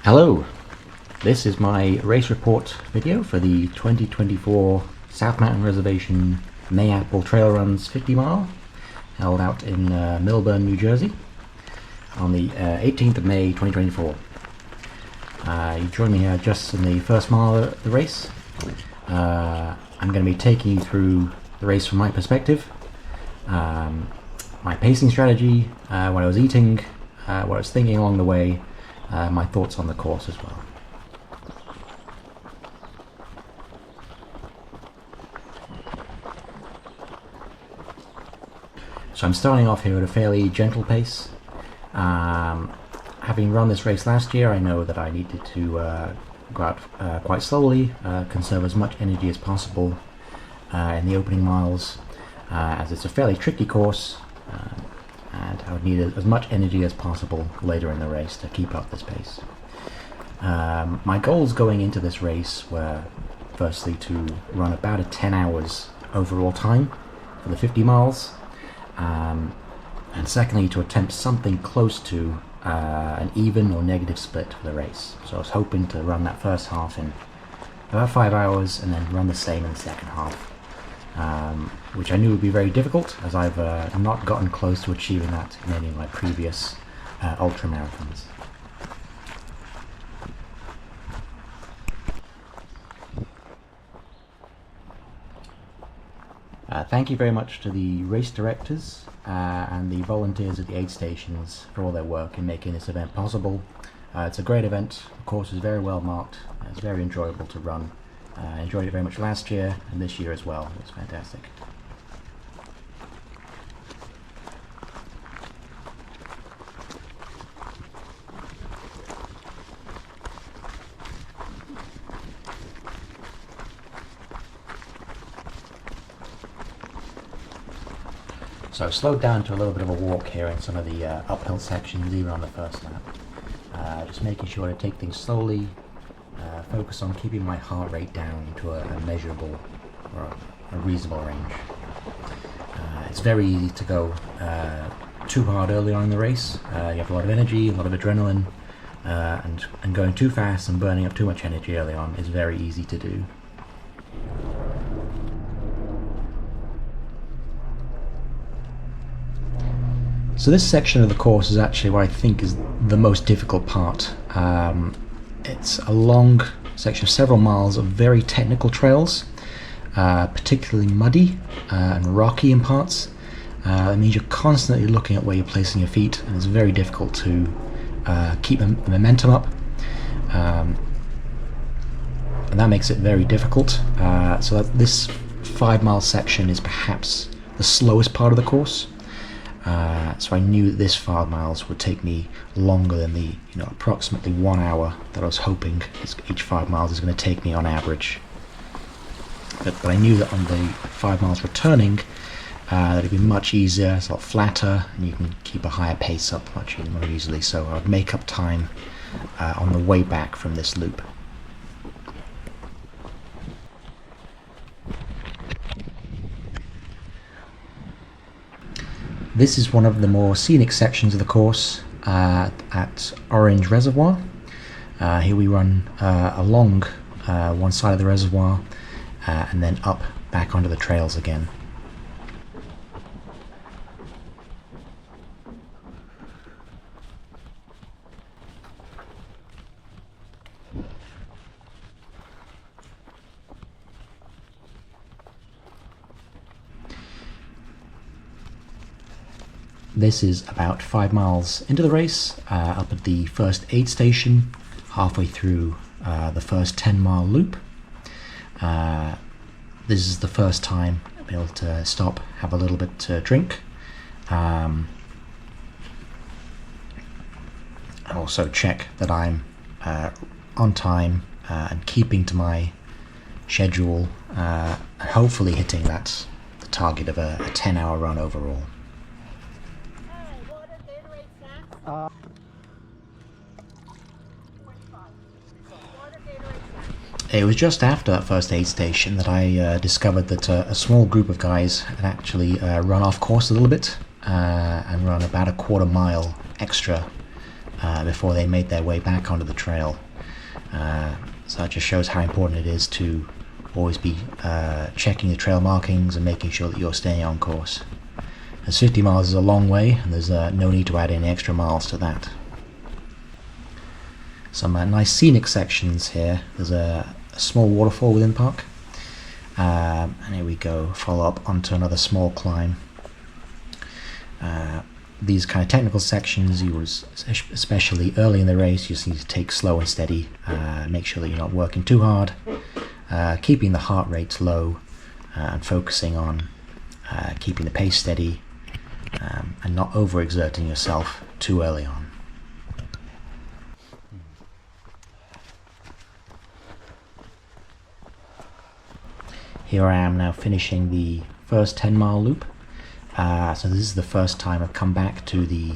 Hello, this is my race report video for the 2024 South Mountain Reservation Mayapple Trail Runs 50 mile held out in Millburn, New Jersey on the 18th of May 2024. You join me here just in the first mile of the race. I'm going to be taking you through the race from my perspective, my pacing strategy, what I was eating, what I was thinking along the way, my thoughts on the course as well. So I'm starting off here at a fairly gentle pace. Having run this race last year, I know that I needed to go out quite slowly, conserve as much energy as possible in the opening miles, as it's a fairly tricky course, and I would need as much energy as possible later in the race to keep up this pace. My goals going into this race were firstly to run about a 10 hours overall time for the 50 miles, and secondly to attempt something close to an even or negative split for the race. So I was hoping to run that first half in about 5 hours and then run the same in the second half, which I knew would be very difficult, as I've not gotten close to achieving that in any of my previous ultra marathons. Thank you very much to the race directors and the volunteers at the aid stations for all their work in making this event possible. It's a great event. The course is very well marked. It's very enjoyable to run. I enjoyed it very much last year and this year as well. It was fantastic. So I slowed down to a little bit of a walk here in some of the uphill sections, even on the first lap. Just making sure to take things slowly, focus on keeping my heart rate down into a measurable or a reasonable range. It's very easy to go too hard early on in the race. You have a lot of energy, a lot of adrenaline, and going too fast and burning up too much energy early on is very easy to do. So this section of the course is actually what I think is the most difficult part. It's a long section of several miles of very technical trails, particularly muddy and rocky in parts. That means you're constantly looking at where you're placing your feet, and it's very difficult to keep the momentum up. And that makes it very difficult. So this 5 mile section is perhaps the slowest part of the course. So I knew that this 5 miles would take me longer than the approximately 1 hour that I was hoping each 5 miles is going to take me on average. But I knew that on the 5 miles returning, that it'd be much easier, it's a lot flatter, and you can keep a higher pace up much more easily. So I would make up time on the way back from this loop. This is one of the more scenic sections of the course at Orange Reservoir. Here we run along one side of the reservoir and then up back onto the trails again. This is about 5 miles into the race, up at the first aid station, halfway through the first 10-mile loop. This is the first time I'll be able to stop, have a little bit to drink, and also check that I'm on time and keeping to my schedule, and hopefully hitting the target of a 10-hour run overall. It was just after that first aid station that I discovered that a small group of guys had actually run off course a little bit and run about a quarter mile extra before they made their way back onto the trail. So that just shows how important it is to always be checking the trail markings and making sure that you're staying on course. As 50 miles is a long way, and there's no need to add any extra miles to that. Some nice scenic sections here. There's a small waterfall within the park. And here we go, follow up onto another small climb. These kind of technical sections, especially early in the race, you just need to take slow and steady. Make sure that you're not working too hard, keeping the heart rate low, and focusing on keeping the pace steady, and not overexerting yourself too early on. Here I am now finishing the first 10-mile loop. So this is the first time I've come back to the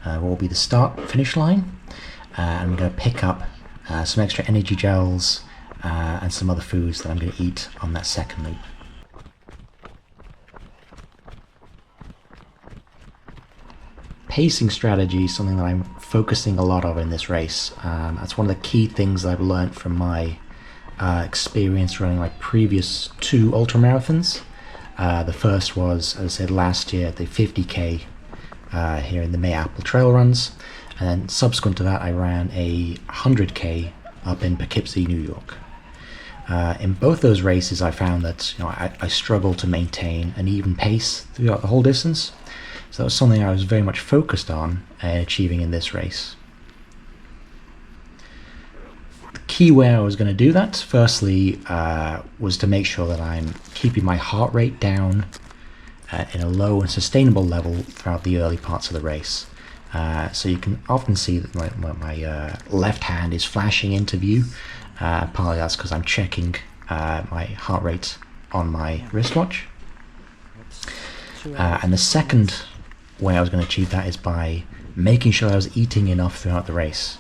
what will be the start-finish line. I'm going to pick up some extra energy gels and some other foods that I'm going to eat on that second loop. Pacing strategy is something that I'm focusing a lot on in this race. That's one of the key things that I've learned from my experience running my previous 2 ultramarathons. The first was, as I said, last year, the 50k here in the Mayapple Trail Runs, and then subsequent to that I ran a 100k up in Poughkeepsie, New York. In both those races I found that I struggled to maintain an even pace throughout the whole distance, so that was something I was very much focused on achieving in this race. Key way I was going to do that, firstly, was to make sure that I'm keeping my heart rate down in a low and sustainable level throughout the early parts of the race. So you can often see that my left hand is flashing into view. Partly that's because I'm checking my heart rate on my wristwatch. And the second way I was going to achieve that is by making sure I was eating enough throughout the race.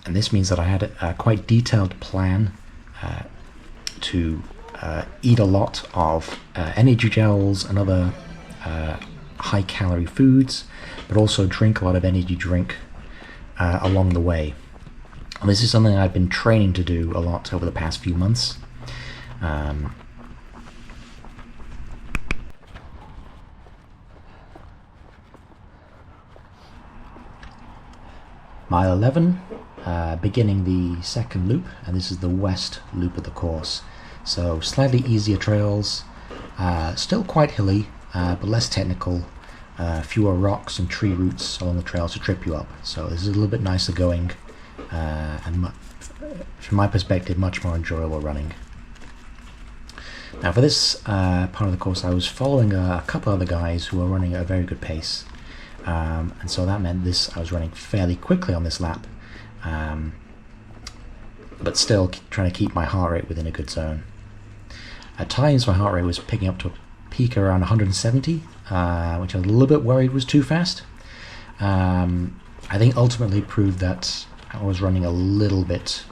And this means that I had a quite detailed plan to eat a lot of energy gels and other high-calorie foods, but also drink a lot of energy drink along the way. And this is something I've been training to do a lot over the past few months. Mile 11, beginning the second loop, and this is the west loop of the course. So slightly easier trails, still quite hilly, but less technical, fewer rocks and tree roots along the trails to trip you up. So this is a little bit nicer going, and from my perspective, much more enjoyable running. Now for this part of the course, I was following a couple other guys who were running at a very good pace. And so that meant I was running fairly quickly on this lap, but still trying to keep my heart rate within a good zone. At times my heart rate was picking up to a peak around 170, which I was a little bit worried was too fast. I think ultimately proved that I was running a little bit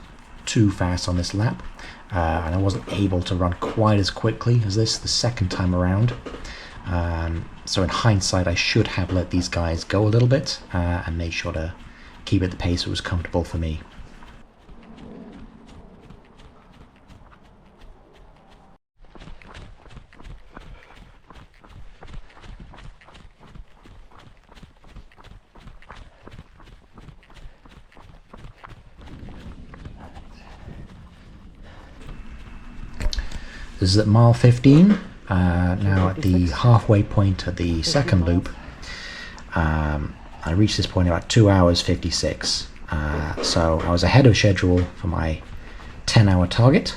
too fast on this lap, and I wasn't able to run quite as quickly as this the second time around. So in hindsight, I should have let these guys go a little bit and made sure to keep at the pace that was comfortable for me. This is at mile 15. Now at the halfway point of the second loop, I reached this point in about 2 hours 56. So I was ahead of schedule for my 10-hour target.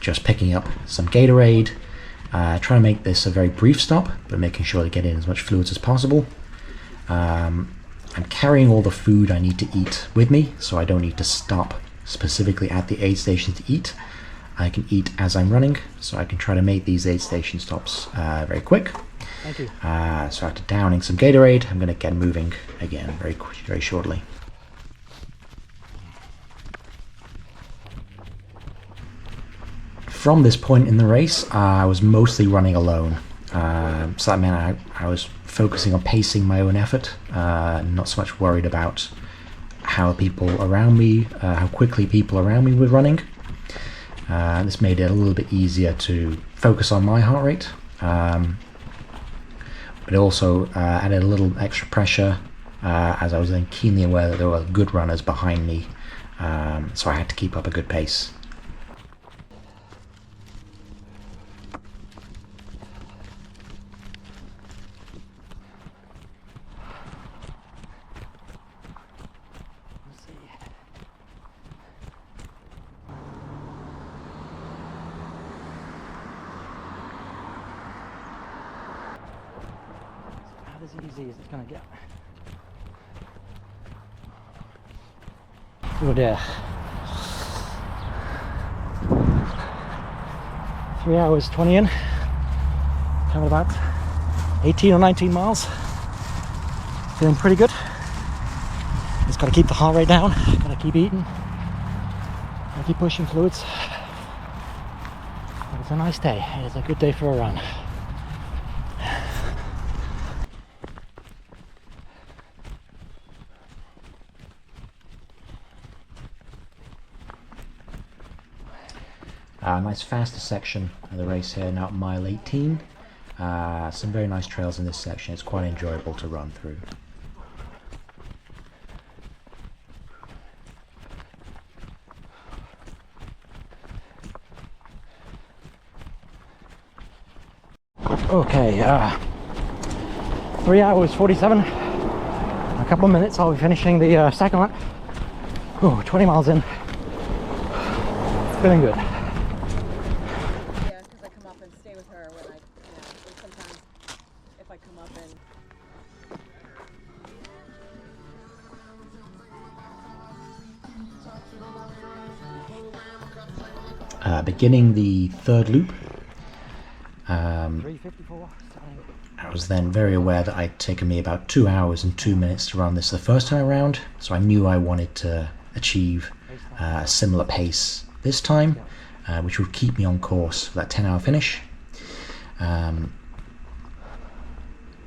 Just picking up some Gatorade, trying to make this a very brief stop, but making sure to get in as much fluids as possible. I'm carrying all the food I need to eat with me, so I don't need to stop specifically at the aid station to eat. I can eat as I'm running, so I can try to make these aid station stops very quick. Thank you. So after downing some Gatorade, I'm going to get moving again very shortly. From this point in the race, I was mostly running alone. So that meant I was focusing on pacing my own effort, not so much worried about how people around me, how quickly people around me were running. This made it a little bit easier to focus on my heart rate, but it also added a little extra pressure as I was then keenly aware that there were good runners behind me, so I had to keep up a good pace. As easy as it's gonna get. Oh dear. 3 hours 20 in. Covered about 18 or 19 miles. Feeling pretty good. Just gotta keep the heart rate down, gotta keep eating, gotta keep pushing fluids. But it's a nice day, it's a good day for a run. Nice faster section of the race here, now at mile 18. Some very nice trails in this section, it's quite enjoyable to run through. Okay, 3 hours 47. A couple of minutes, I'll be finishing the second lap. Oh, 20 miles in. Feeling good. Yeah, because I come up and stay with her when and sometimes if I come up and... Beginning the third loop, 3:54. I was then very aware that I'd taken me about 2 hours and 2 minutes to run this the first time around, so I knew I wanted to achieve a similar pace this time, which would keep me on course for that 10-hour finish.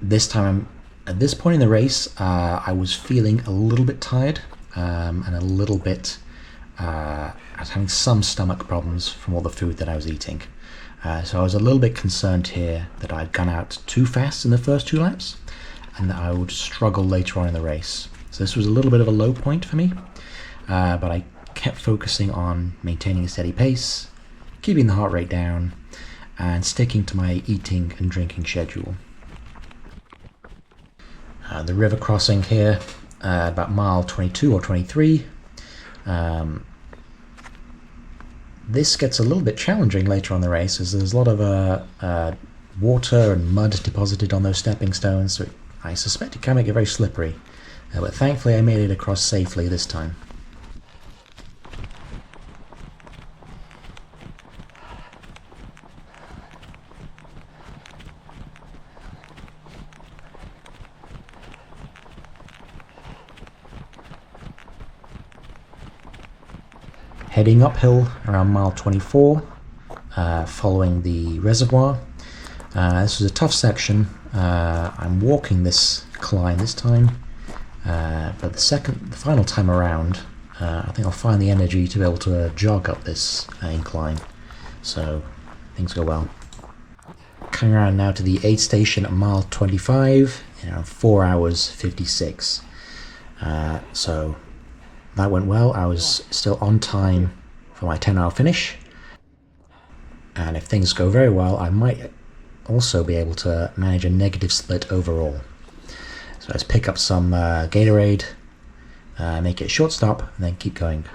This time, at this point in the race, I was feeling a little bit tired and a little bit, I was having some stomach problems from all the food that I was eating. So I was a little bit concerned here that I'd gone out too fast in the first 2 laps and that I would struggle later on in the race. So this was a little bit of a low point for me, but I kept focusing on maintaining a steady pace, keeping the heart rate down, and sticking to my eating and drinking schedule. The river crossing here, about mile 22 or 23. This gets a little bit challenging later on in the race as there's a lot of water and mud deposited on those stepping stones, so I suspect it can make it very slippery. But thankfully I made it across safely this time. Heading uphill around mile 24, following the reservoir. This was a tough section. I'm walking this climb this time, but the final time around, I think I'll find the energy to be able to jog up this incline, so things go well. Coming around now to the aid station at mile 25, 4 hours 56. So that went well. I was still on time for my 10-hour finish, and if things go very well I might also be able to manage a negative split overall. So let's pick up some Gatorade, make it a short stop, and then keep going.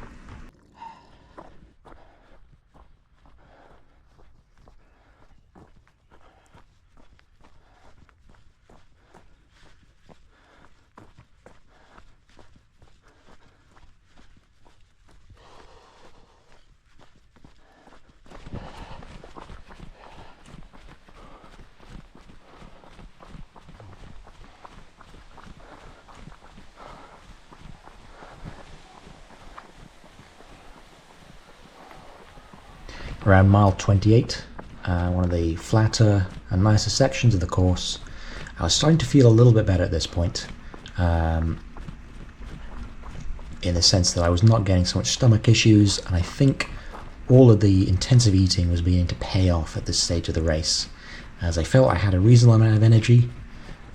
Around mile 28, one of the flatter and nicer sections of the course. I was starting to feel a little bit better at this point, in the sense that I was not getting so much stomach issues, and I think all of the intensive eating was beginning to pay off at this stage of the race, as I felt I had a reasonable amount of energy.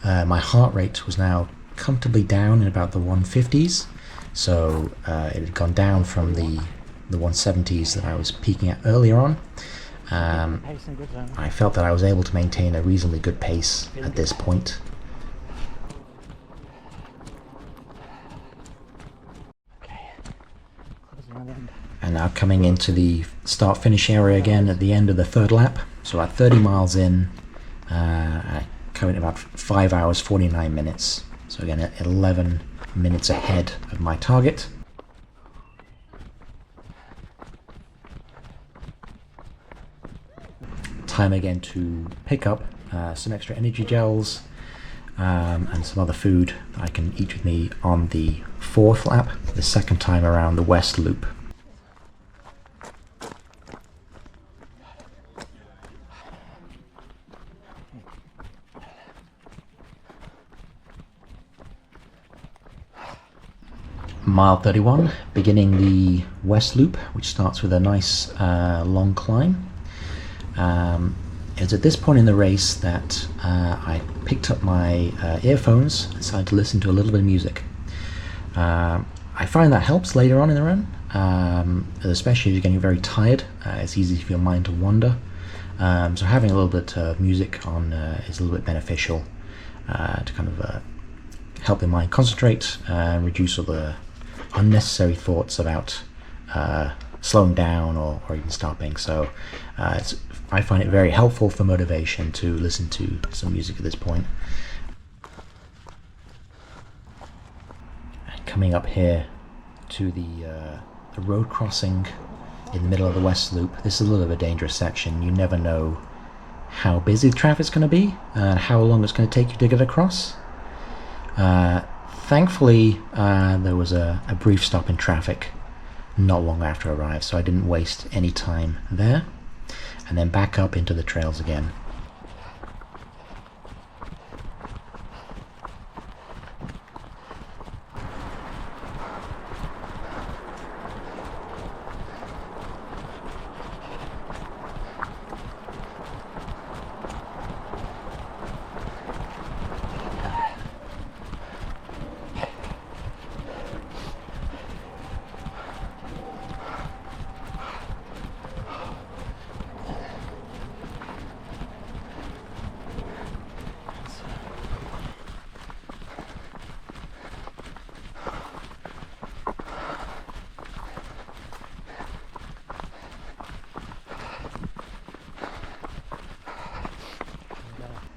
My heart rate was now comfortably down in about the 150s, so it had gone down from the 170s that I was peaking at earlier on. I felt that I was able to maintain a reasonably good pace at this point. And now coming into the start-finish area again at the end of the third lap, so at 30 miles in, coming about 5 hours 49 minutes, so again at 11 minutes ahead of my target. Time again to pick up some extra energy gels and some other food that I can eat with me on the fourth lap, the second time around the west loop. Mile 31, beginning the west loop, which starts with a nice long climb. It was at this point in the race that I picked up my earphones and decided to listen to a little bit of music. I find that helps later on in the run, especially if you're getting very tired. It's easy for your mind to wander. So having a little bit of music on is a little bit beneficial to kind of help the mind concentrate and reduce all the unnecessary thoughts about slowing down or even stopping. So I find it very helpful for motivation to listen to some music at this point. And coming up here to the road crossing in the middle of the west loop, this is a little bit of a dangerous section. You never know how busy the traffic's going to be and how long it's going to take you to get across. Thankfully, there was a brief stop in traffic not long after I arrived, so I didn't waste any time there. And then back up into the trails again.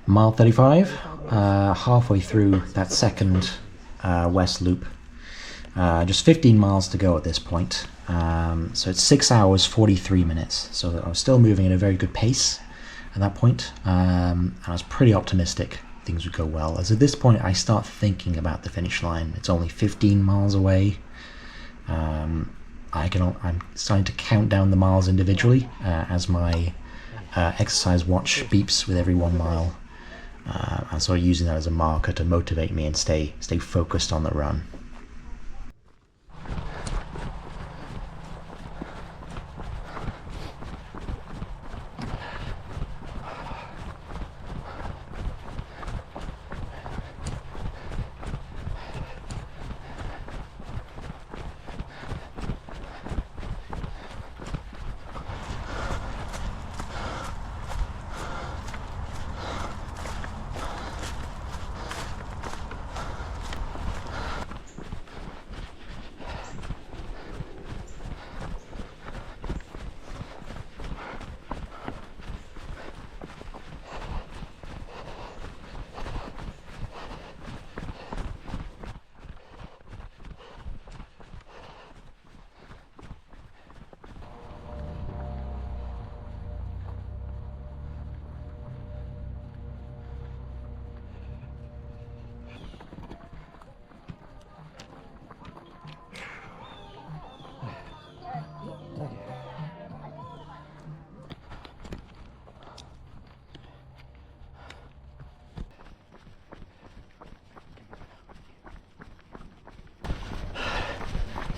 Mile 35, halfway through that second west loop. Just 15 miles to go at this point. So it's 6 hours 43 minutes. So I was still moving at a very good pace at that point. And I was pretty optimistic things would go well. As at this point I start thinking about the finish line. It's only 15 miles away. I'm starting to count down the miles individually as my exercise watch beeps with every 1 mile. I'm sort of using that as a marker to motivate me and stay focused on the run.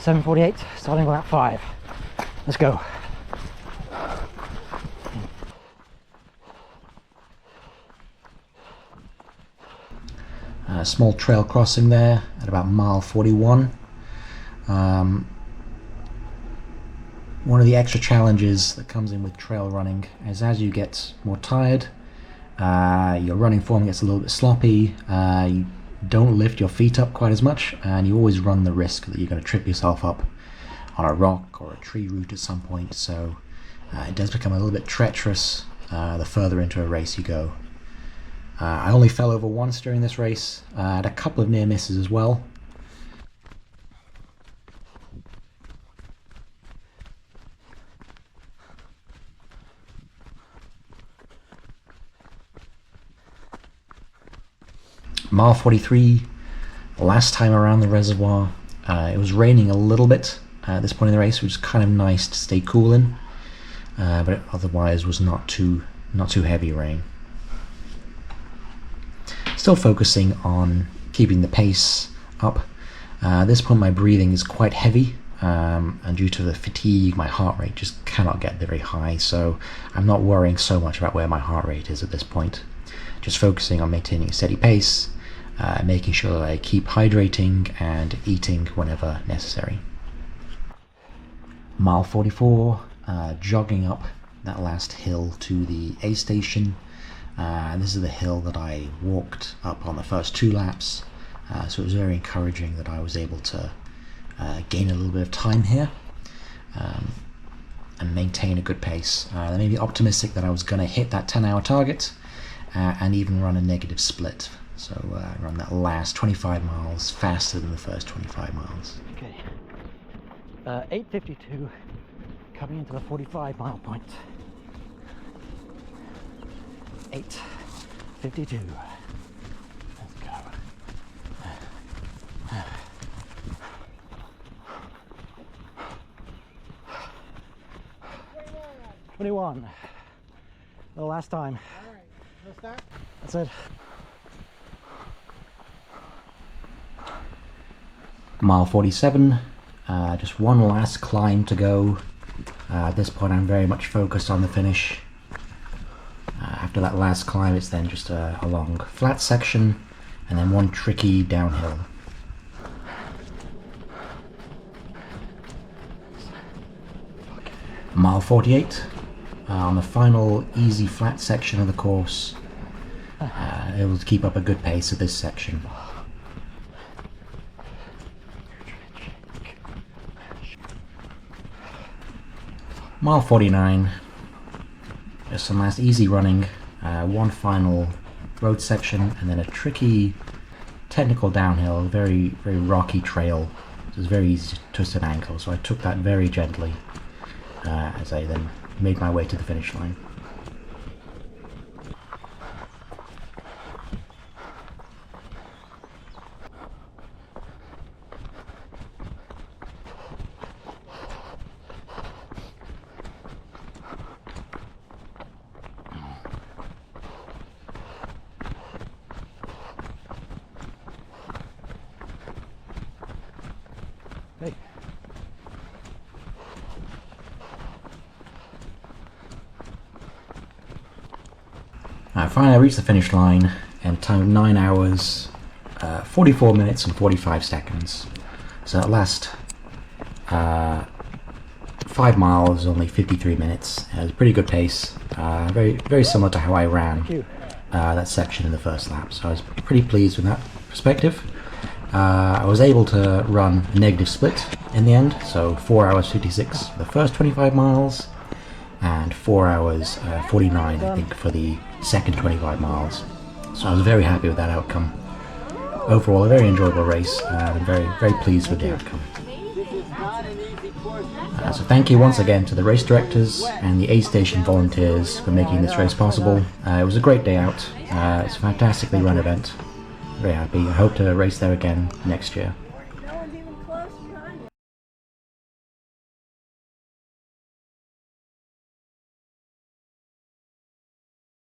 7:48, starting lap 5. Let's go. Small trail crossing there at about mile 41. One of the extra challenges that comes in with trail running is as you get more tired, your running form gets a little bit sloppy, you don't lift your feet up quite as much, and you always run the risk that you're going to trip yourself up on a rock or a tree root at some point, so it does become a little bit treacherous the further into a race you go. I only fell over once during this race, I had a couple of near misses as well. Mile 43, last time around the reservoir, it was raining a little bit at this point in the race, which was kind of nice to stay cool in, but it otherwise was not too heavy rain. Still focusing on keeping the pace up. At this point my breathing is quite heavy, and due to the fatigue my heart rate just cannot get very high, so I'm not worrying so much about where my heart rate is at this point. Just focusing on maintaining a steady pace, making sure that I keep hydrating and eating whenever necessary. Mile 44, jogging up that last hill to the aid station. This is the hill that I walked up on the first 2 laps, so it was very encouraging that I was able to gain a little bit of time here and maintain a good pace. That made me optimistic that I was going to hit that 10-hour target and even run a negative split, so run that last 25 miles faster than the first 25 miles. Okay, 8:52, coming into the 45-mile point. 8:52. Let's go. 21. The last time. All right, let's start. That's it. Mile 47, just one last climb to go. At this point I'm very much focused on the finish. After that last climb it's then just a long flat section and then one tricky downhill. Mile 48, on the final easy flat section of the course, able to keep up a good pace at this section. Mile 49, just some last easy running, one final road section and then a tricky technical downhill, very rocky trail. It was very easy to twist an ankle, so I took that very gently as I then made my way to the finish line. Okay. Finally I reached the finish line in time of 9 hours, 44 minutes and 45 seconds. So that last 5 miles, only 53 minutes. It was a pretty good pace, very similar to how I ran that section in the first lap. So I was pretty pleased with that perspective. I was able to run a negative split in the end, so 4 hours 56 for the first 25 miles and 4 hours 49 I think for the second 25 miles. So I was very happy with that outcome. Overall a very enjoyable race, and I'm very pleased with the outcome. So thank you once again to the race directors and the aid station volunteers for making this race possible. It was a great day out, it's a fantastically run event. Very happy. I hope to race there again next year.